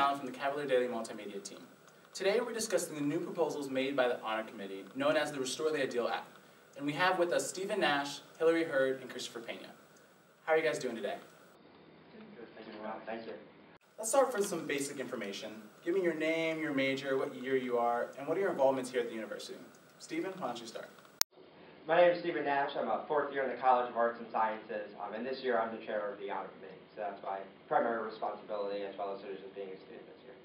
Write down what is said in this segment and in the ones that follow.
Allen from the Cavalier Daily Multimedia team. Today we're discussing the new proposals made by the Honor Committee, known as the Restore the Ideal Act. And we have with us Stephen Nash, Hurd, and Christopher Peña. How are you guys doing today? Good, thank you. Well, thank you. Let's start with some basic information. Give me your name, your major, what year you are, and what are your involvements here at the university. Stephen, why don't you start? My name is Stephen Nash. I'm a fourth year in the College of Arts and Sciences, and this year I'm the chair of the Honor Committee. So that's my primary responsibility, as well as being a student this year.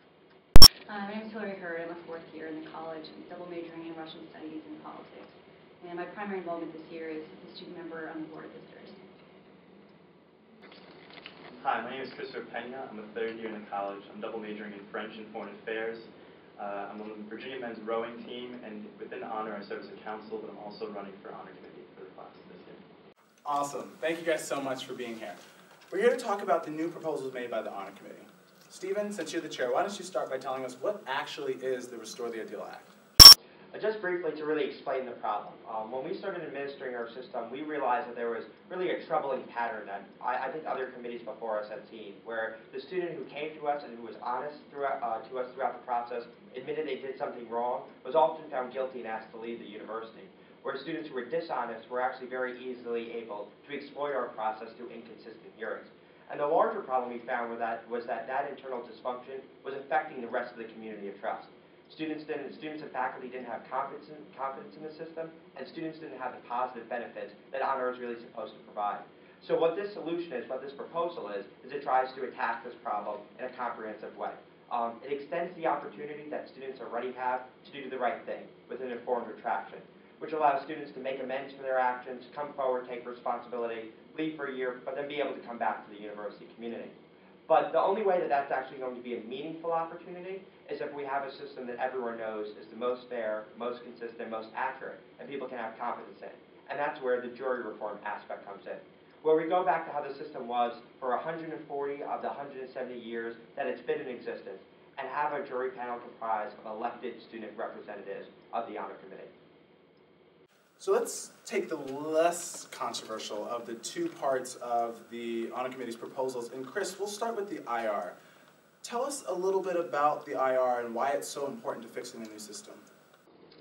My name is Hurd. I'm a fourth year in the college, double majoring in Russian studies and politics. And my primary involvement this year is as a student member on the Board of Visitors. Hi, my name is Christopher Peña. I'm a third year in the college. I'm double majoring in French and Foreign Affairs. I'm on the Virginia men's rowing team, and within Honor I serve as a counsel, but I'm also running for Honor Committee for the class this year. Awesome. Thank you guys so much for being here. We're here to talk about the new proposals made by the Honor Committee. Stephen, since you're the chair, why don't you start by telling us what actually is the Restore the Ideal Act? Just briefly to really explain the problem. When we started administering our system, we realized that there was really a troubling pattern that I think other committees before us had seen, where the student who came to us and who was honest to us throughout the process, admitted they did something wrong, was often found guilty and asked to leave the university. Where students who were dishonest were actually very easily able to exploit our process through inconsistent hearings. And the larger problem we found was that internal dysfunction was affecting the rest of the community of trust. Students and faculty didn't have confidence in the system, and students didn't have the positive benefits that Honor is really supposed to provide. So what this solution is, what this proposal is it tries to attack this problem in a comprehensive way. It extends the opportunity that students already have to do the right thing with an informed retraction, which allows students to make amends for their actions, come forward, take responsibility, leave for a year, but then be able to come back to the university community. But the only way that that's actually going to be a meaningful opportunity is if we have a system that everyone knows is the most fair, most consistent, most accurate, and people can have confidence in. And that's where the jury reform aspect comes in, where we go back to how the system was for 140 of the 170 years that it's been in existence, and have a jury panel comprised of elected student representatives of the Honor Committee. So let's take the less controversial of the two parts of the Honor Committee's proposals. And Chris, we'll start with the IR. Tell us a little bit about the IR and why it's so important to fixing the new system.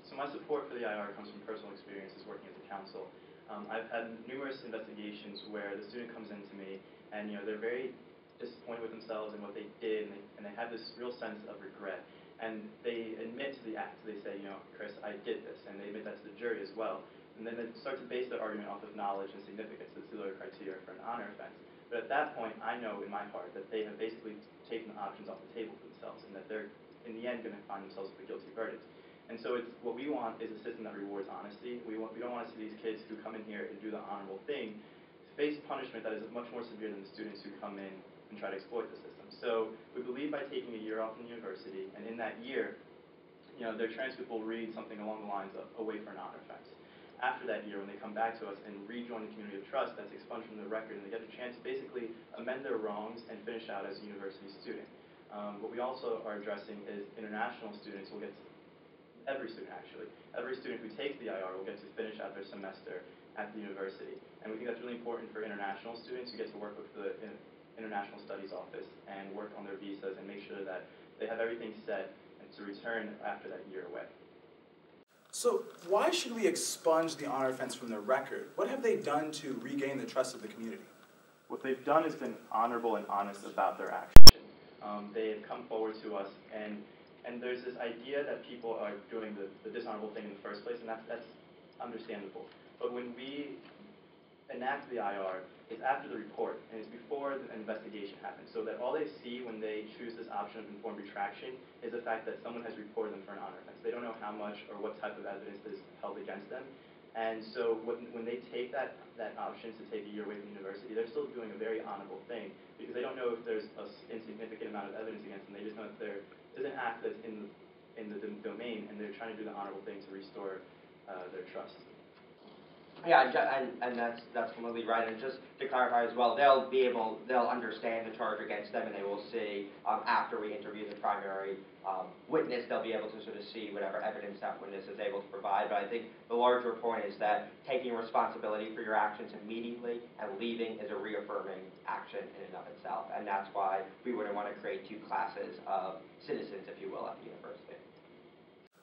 So my support for the IR comes from personal experiences working as a counsel. I've had numerous investigations where the student comes in to me and they're very disappointed with themselves and what they did, and they have this real sense of regret. And they admit to the act. They say, Chris, I did this, and they admit that to the jury as well. And then they start to base their argument off of knowledge and significance, the two other criteria for an honor offense. But at that point, I know in my heart that they have basically taken the options off the table for themselves, and that they're, in the end, going to find themselves with a guilty verdict. And so what we want is a system that rewards honesty. We don't want to see these kids who come in here and do the honorable thing face punishment that is much more severe than the students who come in and try to exploit the system. So we believe by taking a year off from the university, and in that year, their transcript will read something along the lines of away for an honor offense. After that year, when they come back to us and rejoin the community of trust, that's expunged from their record, and they get a chance to basically amend their wrongs and finish out as a university student. What we also are addressing is international students will get to, every student actually, every student who takes the IR will get to finish out their semester at the university. And we think that's really important for international students who get to work with the International Studies Office and work on their visas and make sure that they have everything set and to return after that year away. So why should we expunge the honor offense from their record? What have they done to regain the trust of the community? What they've done is been honorable and honest about their action. They have come forward to us, and there's this idea that people are doing the dishonorable thing in the first place, and that's understandable. But when we enact the IR, it's after the report, and it's before an investigation happens, so that all they see when they choose this option of informed retraction is the fact that someone has reported them for an honor offense. They don't know how much or what type of evidence is held against them, and so when they take that option to take a year away from university, they're still doing a very honorable thing, because they don't know if there's an insignificant amount of evidence against them. They just know that there is an act that's in the domain, and they're trying to do the honorable thing to restore their trust. Yeah, and that's completely right. And just to clarify as well, they'll understand the charge against them, and they will see after we interview the primary witness, they'll be able to sort of see whatever evidence that witness is able to provide. But I think the larger point is that taking responsibility for your actions immediately and leaving is a reaffirming action in and of itself, and that's why we wouldn't want to create two classes of citizens, if you will, at the university.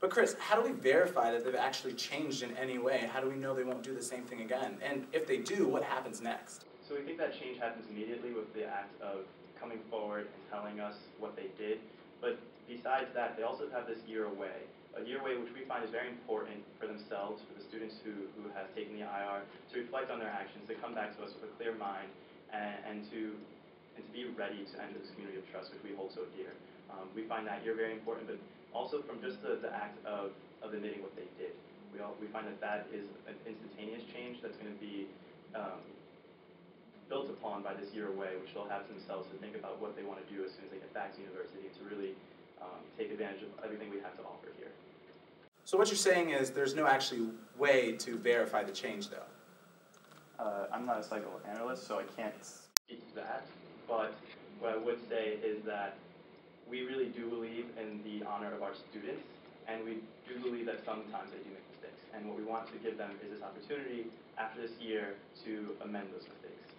But Chris, how do we verify that they've actually changed in any way? How do we know they won't do the same thing again? And if they do, what happens next? So we think that change happens immediately with the act of coming forward and telling us what they did. But besides that, they also have this year away. A year away which we find is very important for themselves, for the students who have taken the IR, to reflect on their actions, to come back to us with a clear mind, and to be ready to enter this community of trust which we hold so dear. We find that year very important, but also from just the act of admitting what they did. We find that is an instantaneous change that's going to be built upon by this year away, which they'll have to themselves to think about what they want to do as soon as they get back to university, and to really take advantage of everything we have to offer here. So what you're saying is there's no actually way to verify the change, though? I'm not a psychoanalyst, so I can't speak to that, but what I would say is that we really do believe in the honor of our students, and we do believe that sometimes they do make mistakes. And what we want to give them is this opportunity after this year to amend those mistakes.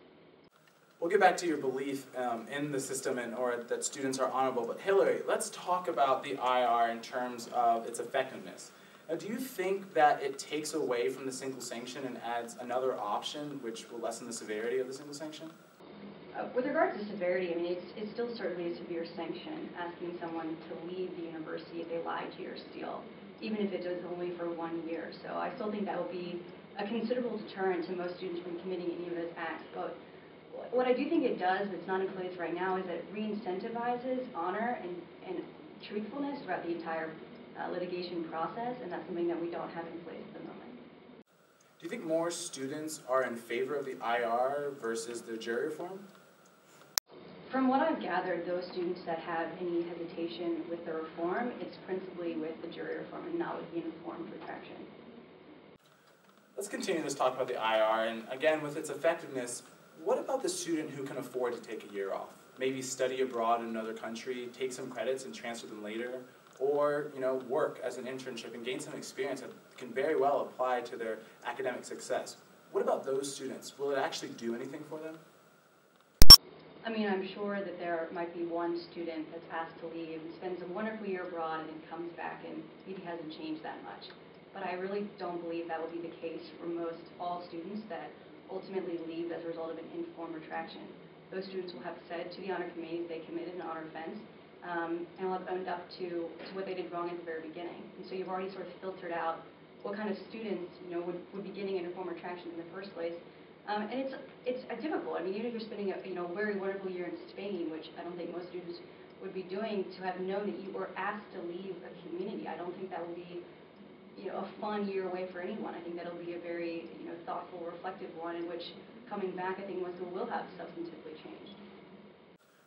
We'll get back to your belief in the system or that students are honorable, but Hillary, let's talk about the IR in terms of its effectiveness. Now, do you think that it takes away from the single sanction and adds another option which will lessen the severity of the single sanction? With regard to severity, I mean, it's still certainly a severe sanction, asking someone to leave the university if they lie to you or steal, even if it is only for 1 year. So I still think that will be a considerable deterrent to most students from committing any of those acts. But what I do think it does, that's not in place right now, is that it re-incentivizes honor and truthfulness throughout the entire litigation process, and that's something that we don't have in place at the moment. Do you think more students are in favor of the IR versus the jury reform? From what I've gathered, those students that have any hesitation with the reform, it's principally with the jury reform and not with the informed retraction. Let's continue this talk about the IR, and again, with its effectiveness, what about the student who can afford to take a year off? Maybe study abroad in another country, take some credits and transfer them later, or work as an internship and gain some experience that can very well apply to their academic success. What about those students? Will it actually do anything for them? I mean, I'm sure that there might be one student that's asked to leave and spends a wonderful year abroad and then comes back and maybe hasn't changed that much. But I really don't believe that will be the case for all students that ultimately leave as a result of an informed retraction. Those students will have said to the honor committee that they committed an honor offense, and will have owned up to what they did wrong at the very beginning. And so you've already sort of filtered out what kind of students would be getting an informed retraction in the first place. And it's difficult. I mean, even if you're spending a very wonderful year in Spain, which I don't think most students would be doing, to have known that you were asked to leave a community, I don't think that will be a fun year away for anyone. I think that'll be a very thoughtful, reflective one in which coming back, I think most people will have substantively changed.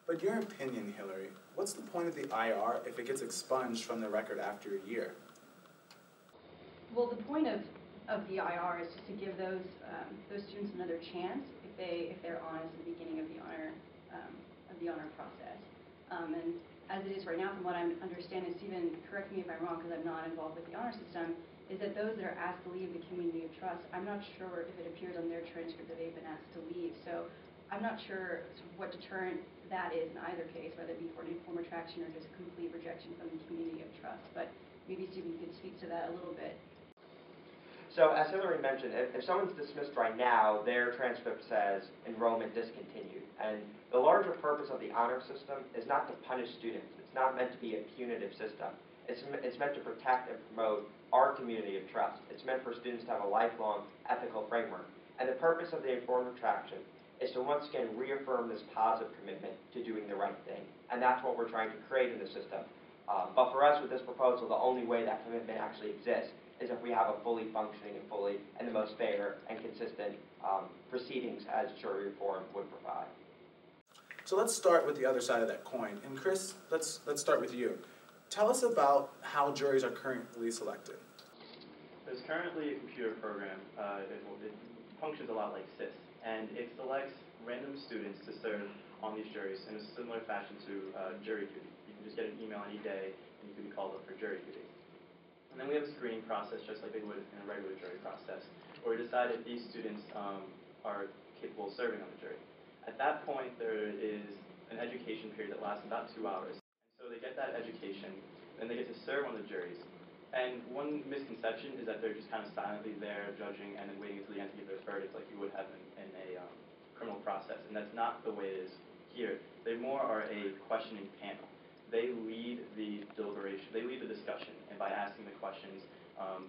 But in your opinion, Hillary, what's the point of the IR if it gets expunged from the record after a year? Well, the point of the IR is just to give those students another chance if they're honest at the beginning of the honor process. And as it is right now, from what I understand, and Stephen, correct me if I'm wrong because I'm not involved with the honor system, is that those that are asked to leave the community of trust, I'm not sure if it appears on their transcript that they've been asked to leave. So I'm not sure what deterrent that is in either case, whether it be for an informed retraction or just complete rejection from the community of trust. But maybe Stephen, you could speak to that a little bit. So as Hillary mentioned, if someone's dismissed right now, their transcript says enrollment discontinued. And the larger purpose of the honor system is not to punish students. It's not meant to be a punitive system. It's meant to protect and promote our community of trust. It's meant for students to have a lifelong ethical framework. And the purpose of the informed retraction is to once again reaffirm this positive commitment to doing the right thing. And that's what we're trying to create in the system. But for us with this proposal, the only way that commitment actually exists is if we have a fully functioning and the most fair and consistent proceedings as jury reform would provide. So let's start with the other side of that coin. And Chris, let's start with you. Tell us about how juries are currently selected. There's currently a computer program. It functions a lot like SIS, and it selects random students to serve on these juries in a similar fashion to jury duty. You can just get an email any day, and you can be called up for jury duty. And then we have a screening process, just like they would in a regular jury process, where we decide if these students are capable of serving on the jury. At that point, there is an education period that lasts about 2 hours. And so they get that education, then they get to serve on the juries. And one misconception is that they're just kind of silently there judging and then waiting until the end to give their verdict like you would have in a criminal process. And that's not the way it is here. They more are a questioning panel. They lead the deliberation, they lead the discussion, and by asking the questions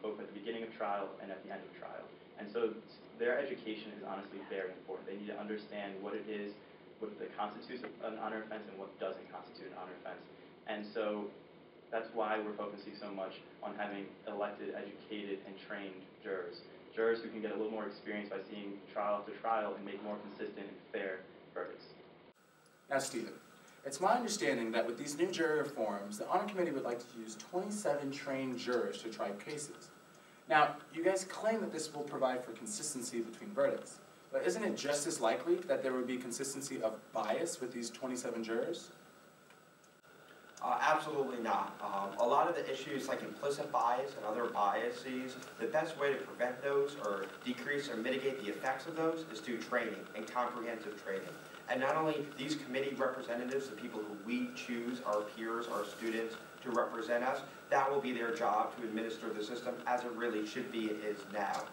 both at the beginning of trial and at the end of trial. And so their education is honestly very important. They need to understand what it is, what constitutes an honor offense and what doesn't constitute an honor offense. And so that's why we're focusing so much on having elected, educated, and trained jurors. Jurors who can get a little more experience by seeing trial after trial and make more consistent and fair verdicts. Now, Stephen, it's my understanding that with these new jury reforms, the Honor Committee would like to use 27 trained jurors to try cases. Now, you guys claim that this will provide for consistency between verdicts, but isn't it just as likely that there would be consistency of bias with these 27 jurors? Absolutely not. A lot of the issues like implicit bias and other biases, the best way to prevent those or decrease or mitigate the effects of those is through training and comprehensive training. And not only these committee representatives, the people who we choose, our peers, our students, to represent us, that will be their job to administer the system as it really should be, it is now.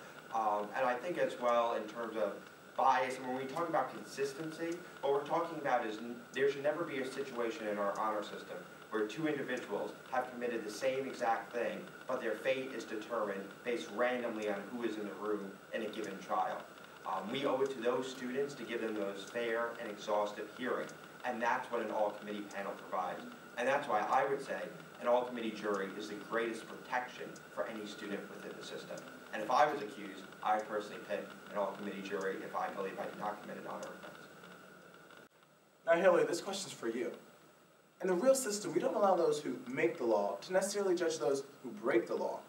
And I think as well in terms of bias, and when we talk about consistency, what we're talking about is there should never be a situation in our honor system where two individuals have committed the same exact thing, but their fate is determined based randomly on who is in the room in a given trial. We owe it to those students to give them those fair and exhaustive hearings, and that's what an all-committee panel provides. And that's why I would say an all-committee jury is the greatest protection for any student within the system. And if I was accused, I would personally pick an all-committee jury if I believe I did not commit an honor offense. Now, Haley, this question's for you. In the real system, we don't allow those who make the law to necessarily judge those who break the law.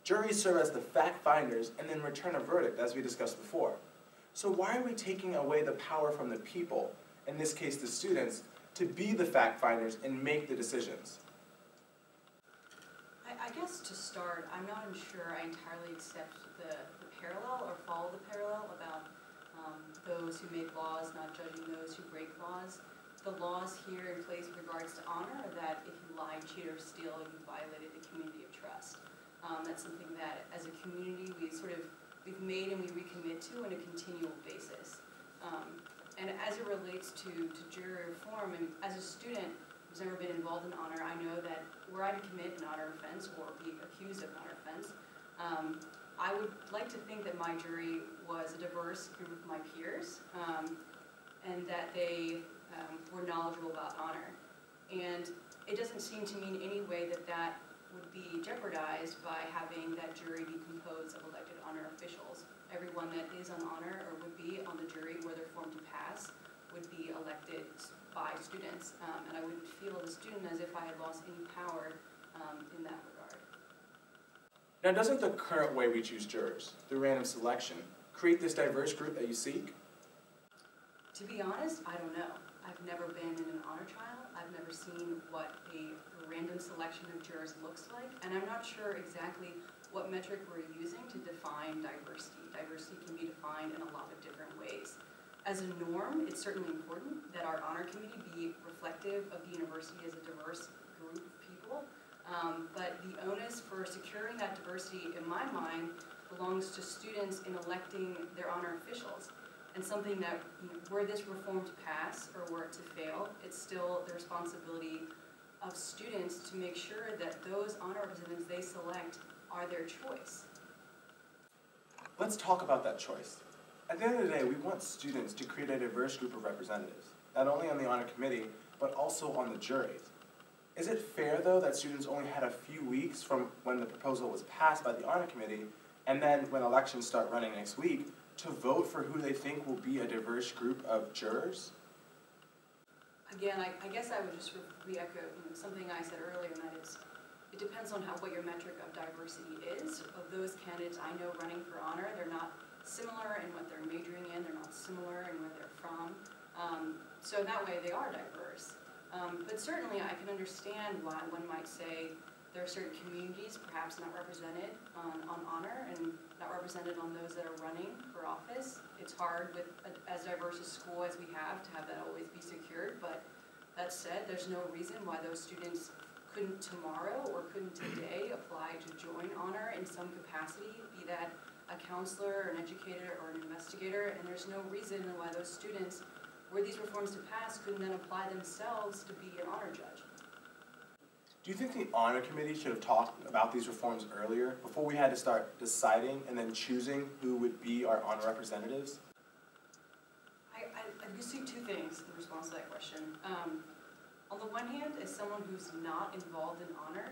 Juries serve as the fact finders and then return a verdict, as we discussed before. So why are we taking away the power from the people, in this case the students, to be the fact finders and make the decisions? I guess to start, I'm not sure I entirely accept the parallel or follow the parallel about those who make laws not judging those who break laws. The laws here in place with regards to honor are that if you lie, cheat, or steal, you violated the community of trust. That's something that, as a community, we've made and we recommit to on a continual basis. And as it relates to jury reform, and as a student who's never been involved in honor, I know that were I to commit an honor offense or be accused of an honor offense, I would like to think that my jury was a diverse group of my peers, and that they were knowledgeable about honor. And it doesn't seem to me in any way that that would be jeopardized by having that jury be composed of elected honor officials. Everyone that is on honor or would be on the jury where they're formed to pass would be elected by students. And I wouldn't feel as a student as if I had lost any power in that regard. Now, doesn't the current way we choose jurors, through random selection, create this diverse group that you seek? To be honest, I don't know. I've never been in an honor trial. I've never seen what a random selection of jurors looks like, and I'm not sure exactly what metric we're using to define diversity. Diversity can be defined in a lot of different ways. As a norm, it's certainly important that our honor committee be reflective of the university as a diverse group of people, but the onus for securing that diversity, in my mind, belongs to students in electing their honor officials. And something that, were this reform to pass or were it to fail, it's still the responsibility of students to make sure that those honor representatives they select are their choice. Let's talk about that choice. At the end of the day, we want students to create a diverse group of representatives, not only on the honor committee, but also on the juries. Is it fair, though, that students only had a few weeks from when the proposal was passed by the honor committee, and then when elections start running next week, to vote for who they think will be a diverse group of jurors? Again, I guess I would just re-echo something I said earlier, and that is, it depends on what your metric of diversity is. Of those candidates I know running for honor, they're not similar in what they're majoring in, they're not similar in where they're from. So in that way, they are diverse. But certainly I can understand why one might say there are certain communities perhaps not represented on honor and not represented on those that are running for office. It's hard with as diverse a school as we have to have that always be secured, but that said, there's no reason why those students couldn't tomorrow or couldn't today apply to join honor in some capacity, be that a counselor, an educator, or an investigator, and there's no reason why those students, were these reforms to pass, couldn't then apply themselves to be an honor judge. Do you think the honor committee should have talked about these reforms earlier, before we had to start deciding and then choosing who would be our honor representatives? I see two things in response to that question. On the one hand, as someone who's not involved in honor,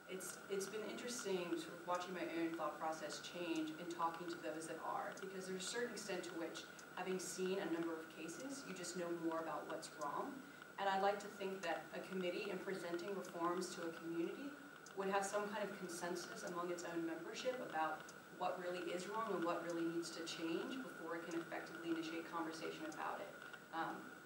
it's been interesting sort of watching my own thought process change and talking to those that are, because there's a certain extent to which, having seen a number of cases, you just know more about what's wrong. And I'd like to think that a committee in presenting reforms to a community would have some kind of consensus among its own membership about what really is wrong and what really needs to change before it can effectively initiate conversation about it.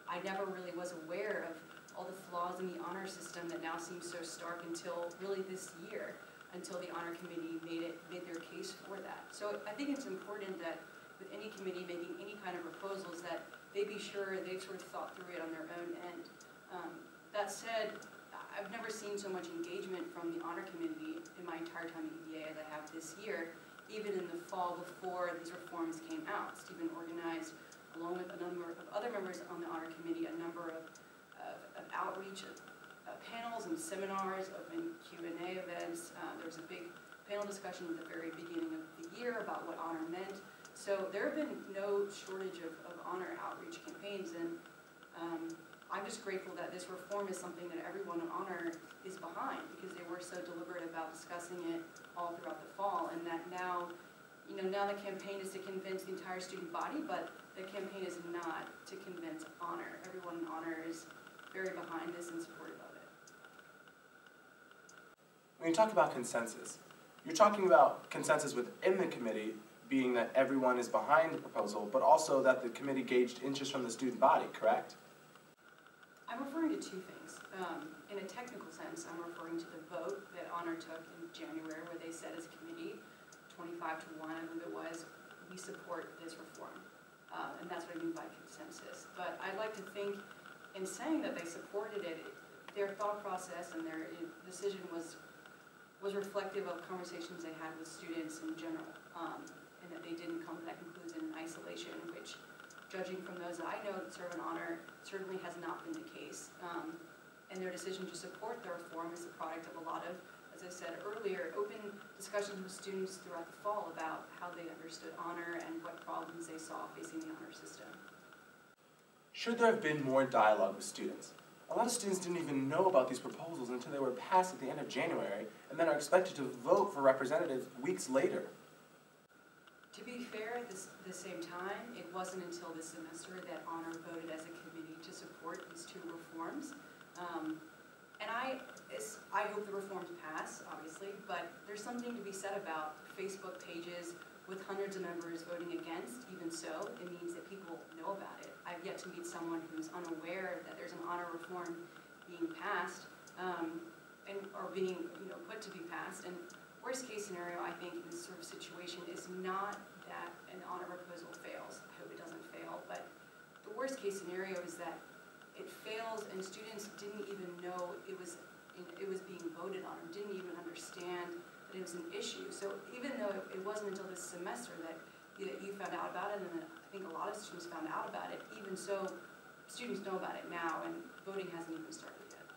I never really was aware of all the flaws in the honor system that now seems so stark until really this year, until the honor committee made their case for that. So I think it's important that with any committee making any kind of proposals that they be sure they've sort of thought through it on their own end. That said, I've never seen so much engagement from the honor committee in my entire time at UVA as I have this year, even in the fall before these reforms came out. Stephen organized, along with a number of other members on the honor committee, a number of outreach panels and seminars, open Q&A events. There was a big panel discussion at the very beginning of the year about what honor meant. So there have been no shortage of honor outreach campaigns, and I'm just grateful that this reform is something that everyone in honor is behind, because they were so deliberate about discussing it all throughout the fall, and that now, now the campaign is to convince the entire student body, but the campaign is not to convince honor. Everyone in honor is very behind this and supportive of it. When you talk about consensus, you're talking about consensus within the committee, being that everyone is behind the proposal, but also that the committee gauged interest from the student body, correct? I'm referring to two things. In a technical sense, I'm referring to the vote that honor took in January, where they said as a committee, 25 to 1, I think it was, we support this reform. And that's what I mean by consensus. But I'd like to think, in saying that they supported it, their thought process and their decision was reflective of conversations they had with students in general, and that they didn't come to that conclusion in isolation, which, judging from those that I know that serve in honor, certainly has not been the case. And their decision to support the reform is the product of a lot of, as I said earlier, open discussions with students throughout the fall about how they understood honor and what problems they saw facing the honor system. Should there have been more dialogue with students? A lot of students didn't even know about these proposals until they were passed at the end of January, and then are expected to vote for representatives weeks later. To be fair, at the same time, it wasn't until this semester that honor voted as a committee to support these two reforms. And I hope the reforms pass, obviously, but there's something to be said about Facebook pages with hundreds of members voting against. Even so, it means that people know about it. I've yet to meet someone who's unaware that there's an honor reform being passed, or being put to be passed. And worst case scenario, I think, in this sort of situation is not that an honor proposal fails. I hope it doesn't fail, but the worst case scenario is that it fails and students didn't even know it was being voted on, or didn't even understand that it was an issue. So even though it wasn't until this semester that you found out about it, and I think a lot of students found out about it, even so, students know about it now, and voting hasn't even started yet.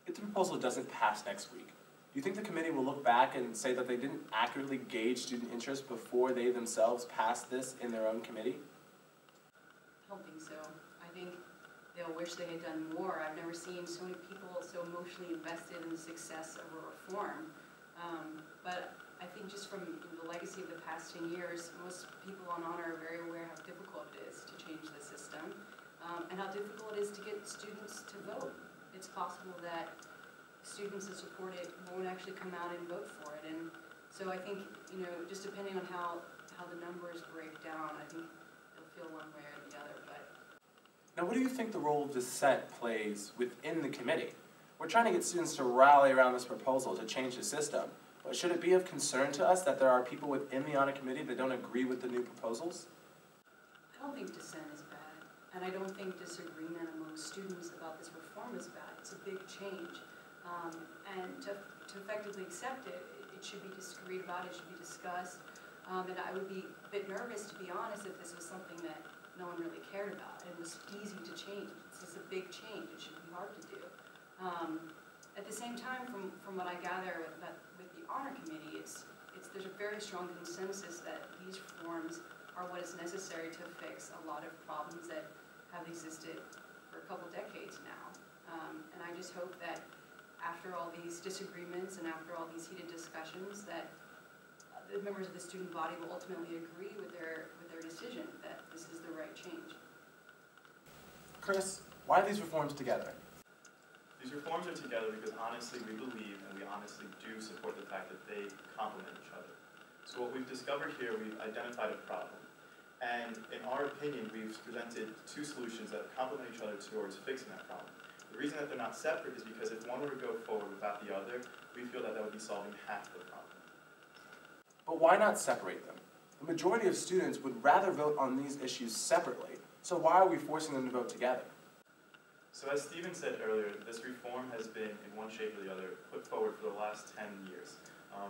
If the proposal doesn't pass next week, do you think the committee will look back and say that they didn't accurately gauge student interest before they themselves passed this in their own committee? I don't think so. I think they'll wish they had done more. I've never seen so many people so emotionally invested in the success of a reform. But I think just from the legacy of the past 10 years, most people on honor are very aware how difficult it is to change the system, and how difficult it is to get students to vote. It's possible that students that support it won't actually come out and vote for it. And so I think, just depending on how the numbers break down, I think they'll feel one way or the other. But now, what do you think the role of dissent plays within the committee? We're trying to get students to rally around this proposal to change the system, but should it be of concern to us that there are people within the honor committee that don't agree with the new proposals? I don't think dissent is bad, and I don't think disagreement among students about this reform is bad. It's a big change, and to effectively accept it, it should be disagreed about, it should be discussed, and I would be a bit nervous, to be honest, if this was something that no one really cared about and was easy to change. This is a big change, it should be hard to do. At the same time, from what I gather with the honor committee, there's a very strong consensus that these reforms are what is necessary to fix a lot of problems that have existed for a couple decades now. And I just hope that after all these disagreements and after all these heated discussions, that the members of the student body will ultimately agree with their decision that this is the right change. Chris, why are these reforms together? These reforms are together because honestly we believe and we honestly do support the fact that they complement each other. So what we've discovered here, we've identified a problem. And in our opinion, we've presented two solutions that complement each other towards fixing that problem. The reason that they're not separate is because if one were to go forward without the other, we feel that that would be solving half the problem. But why not separate them? The majority of students would rather vote on these issues separately, so why are we forcing them to vote together? So as Stephen said earlier, this reform has been, in one shape or the other, put forward for the last 10 years.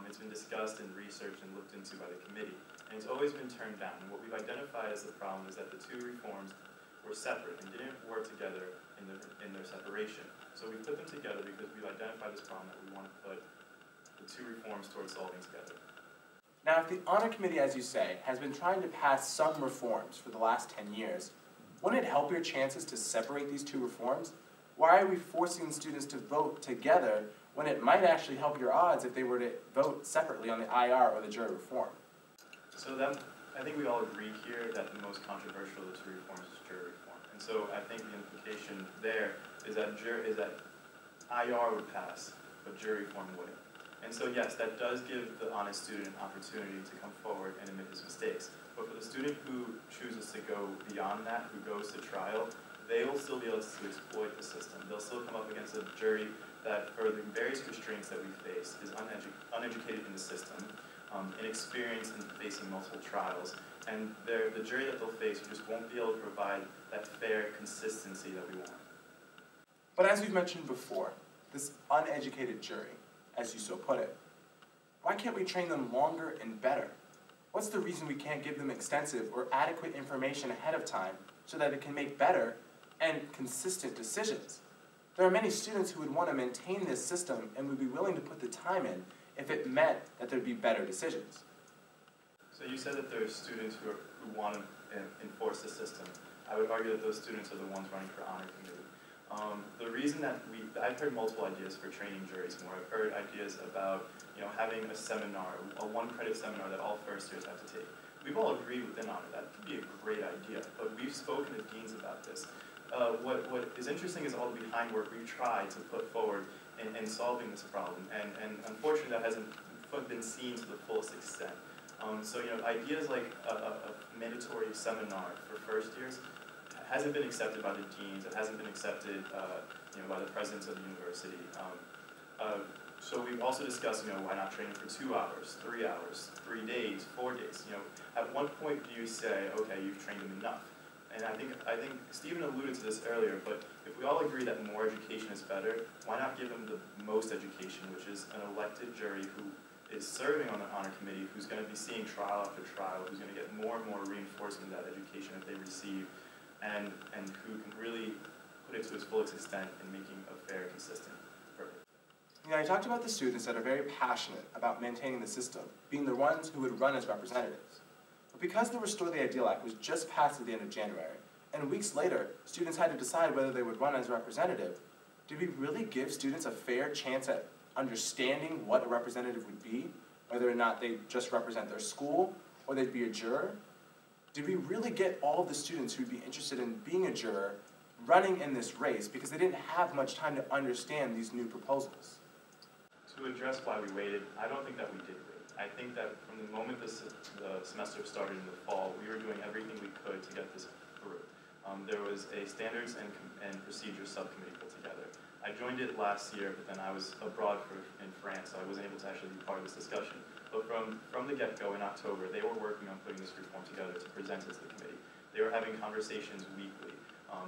It's been discussed and researched and looked into by the committee, and it's always been turned down. And what we've identified as the problem is that the two reforms were separate and didn't work together in their separation. So we put them together because we've identified this problem that we want to put the two reforms towards solving together. Now, if the honor committee, as you say, has been trying to pass some reforms for the last 10 years, wouldn't it help your chances to separate these two reforms? Why are we forcing students to vote together when it might actually help your odds if they were to vote separately on the IR or the jury reform? So I think we all agree here that the most controversial of the two reforms is jury reform. And so I think the implication there is that IR would pass, but jury reform wouldn't. And so yes, that does give the honest student an opportunity to come forward and admit his mistakes. But for the student who chooses to go beyond that, who goes to trial, they will still be able to exploit the system. They'll still come up against a jury that, for the various constraints that we face, is uneducated in the system, inexperienced in facing multiple trials, and the jury that they'll face just won't be able to provide that fair consistency that we want. But as we've mentioned before, this uneducated jury, as you so put it, why can't we train them longer and better? What's the reason we can't give them extensive or adequate information ahead of time so that it can make better and consistent decisions? There are many students who would want to maintain this system and would be willing to put the time in if it meant that there'd be better decisions. So you said that there are students who want to enforce the system. I would argue that those students are the ones running for honor committee. The reason that I've heard multiple ideas for training juries more. I've heard ideas about having a seminar, a one-credit seminar that all first years have to take. We've all agreed within honor that could be a great idea, but we've spoken to deans about this. What is interesting is all the behind work we've tried to put forward in solving this problem, and unfortunately that hasn't been seen to the fullest extent. So ideas like a mandatory seminar for first years hasn't been accepted by the deans. It hasn't been accepted by the presidents of the university. So we've also discussed why not training for 2 hours, 3 hours, 3 days, 4 days. At one point do you say, okay, you've trained them enough? And I think Stephen alluded to this earlier, but if we all agree that more education is better, why not give them the most education, which is an elected jury who is serving on the honor committee, who's going to be seeing trial after trial, who's going to get more and more reinforcement of that education that they receive, and who can really put it to its fullest extent in making a fair, consistent verdict. I talked about the students that are very passionate about maintaining the system, being the ones who would run as representatives. But because the Restore the Ideal Act was just passed at the end of January, and weeks later, students had to decide whether they would run as representative, did we really give students a fair chance at understanding what a representative would be, whether or not they just represent their school, or they'd be a juror? Did we really get all of the students who'd be interested in being a juror running in this race because they didn't have much time to understand these new proposals? To address why we waited, I don't think that we did wait. I think that from the moment the semester started in the fall, we were doing everything we could to get this through. There was a standards and procedures subcommittee put together. I joined it last year, but then I was abroad in France, so I wasn't able to actually be part of this discussion. But from the get-go in October, they were working on putting this reform together to present it to the committee. They were having conversations weekly,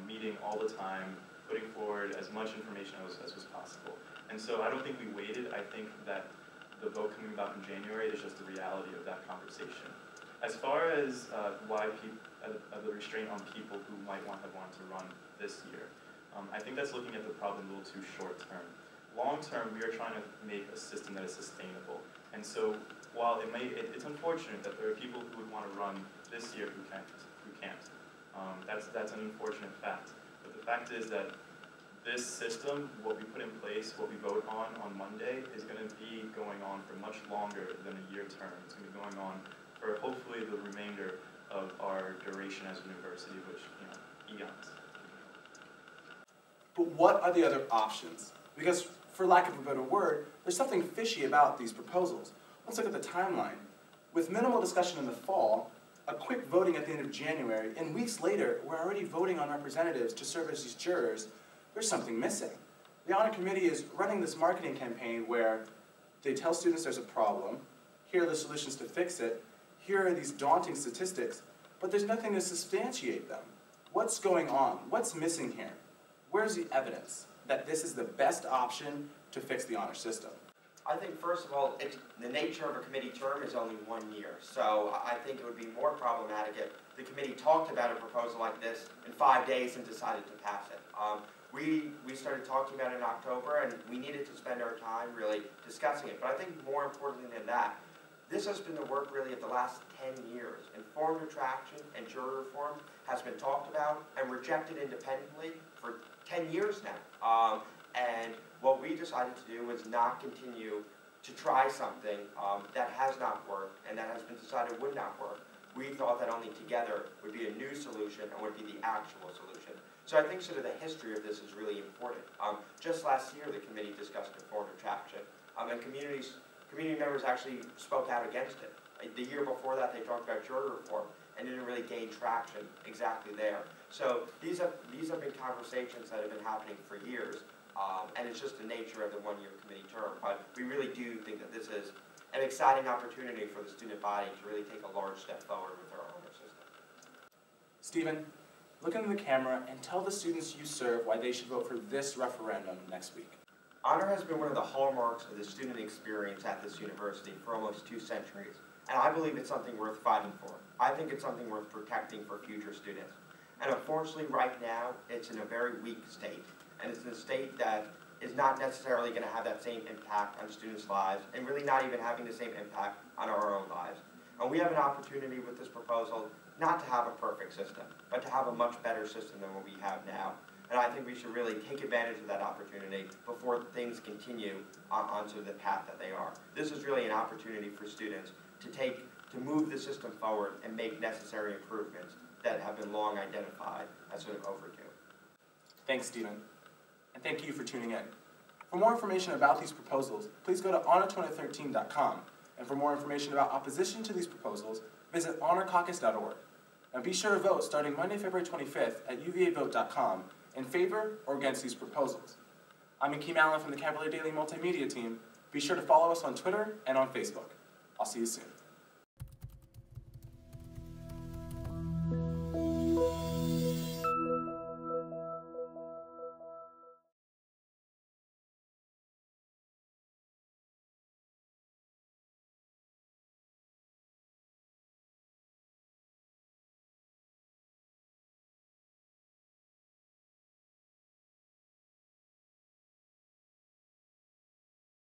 meeting all the time, putting forward as much information as was possible. And so I don't think we waited. I think that the vote coming about in January is just the reality of that conversation. As far as why the restraint on people who might have wanted to run this year, I think that's looking at the problem a little too short term. Long term, we are trying to make a system that is sustainable. And so while it's unfortunate that there are people who would want to run this year who can't. That's an unfortunate fact. But the fact is that this system, what we put in place, what we vote on Monday, is going to be going on for much longer than a year term. It's going to be going on for hopefully the remainder of our duration as a university, which, eons. But what are the other options? Because, for lack of a better word, there's something fishy about these proposals. Let's look at the timeline. With minimal discussion in the fall, a quick voting at the end of January, and weeks later, we're already voting on representatives to serve as these jurors. There's something missing. The Honor Committee is running this marketing campaign where they tell students there's a problem, here are the solutions to fix it, here are these daunting statistics, but there's nothing to substantiate them. What's going on? What's missing here? Where's the evidence that this is the best option to fix the honor system? I think, first of all, the nature of a committee term is only 1 year. So I think it would be more problematic if the committee talked about a proposal like this in 5 days and decided to pass it. We started talking about it in October, and we needed to spend our time really discussing it. But I think more importantly than that, this has been the work really of the last 10 years. Informed retraction and jury reform has been talked about and rejected independently for 10 years now. And what we decided to do was not continue to try something that has not worked and that has been decided would not work. We thought that only together would be a new solution and would be the actual solution. So I think sort of the history of this is really important. Just last year, the committee discussed informed retraction, and community members actually spoke out against it. The year before that, they talked about jury reform and didn't really gain traction exactly there. So these have been conversations that have been happening for years, and it's just the nature of the one-year committee term. But we really do think that this is an exciting opportunity for the student body to really take a large step forward with our honor system. Stephen, look into the camera and tell the students you serve why they should vote for this referendum next week. Honor has been one of the hallmarks of the student experience at this university for almost 2 centuries, and I believe it's something worth fighting for. I think it's something worth protecting for future students. And unfortunately, right now, it's in a very weak state, and it's in a state that is not necessarily going to have that same impact on students' lives, and really not even having the same impact on our own lives. And we have an opportunity with this proposal not to have a perfect system, but to have a much better system than what we have now. And I think we should really take advantage of that opportunity before things continue onto the path that they are. This is really an opportunity for students to move the system forward and make necessary improvements that have been long identified as sort of overdue. Thanks, Stephen. And thank you for tuning in. For more information about these proposals, please go to honor2013.com. And for more information about opposition to these proposals, visit honorcaucus.org. And be sure to vote starting Monday, February 25th at uvavote.com in favor or against these proposals. I'm Hakeem Allen from the Cavalier Daily Multimedia team. Be sure to follow us on Twitter and on Facebook. I'll see you soon.